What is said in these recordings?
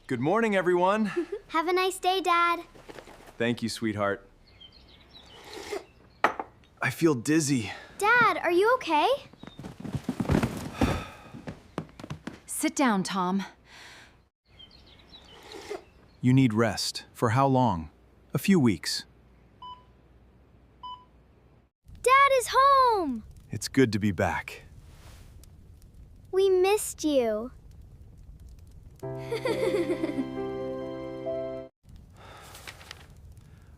Good morning, everyone. Have a nice day, Dad. Thank you, sweetheart. I feel dizzy. Dad, are you okay? Sit down, Tom. You need rest. For how long? A few weeks. Dad is home! It's good to be back. We missed you.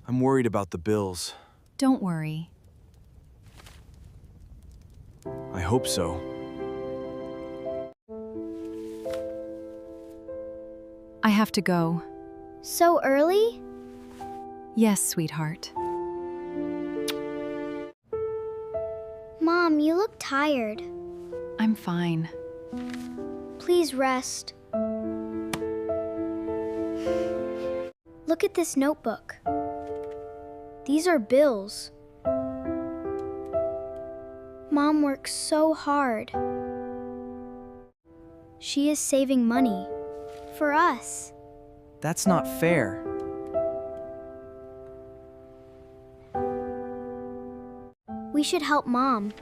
I'm worried about the bills. Don't worry. I hope so. I have to go. So early? Yes, sweetheart. Mom, you look tired. I'm fine. Please rest. Look at this notebook. These are bills. Mom works so hard. She is saving money for us. That's not fair. We should help Mom.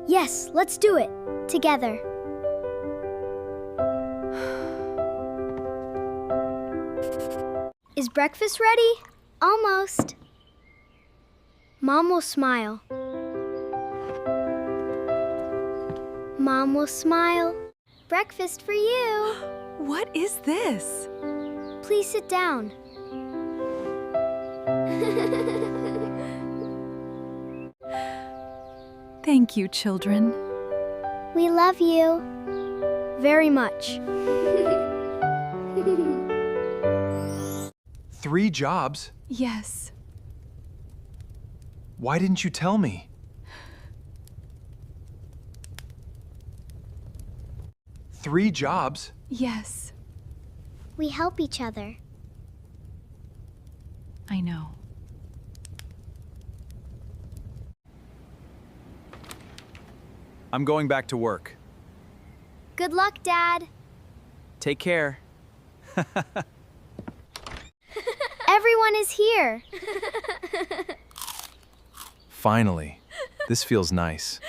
Yes, let's do it together. Is breakfast ready? Almost. Mom will smile. Mom will smile. Breakfast for you. What is this? Please sit down. Thank you, children. We love you very much. 3 jobs? Yes. Why didn't you tell me? 3 jobs? Yes. We help each other. I know. I'm going back to work. Good luck, Dad. Take care. Everyone is here. Finally. This feels nice.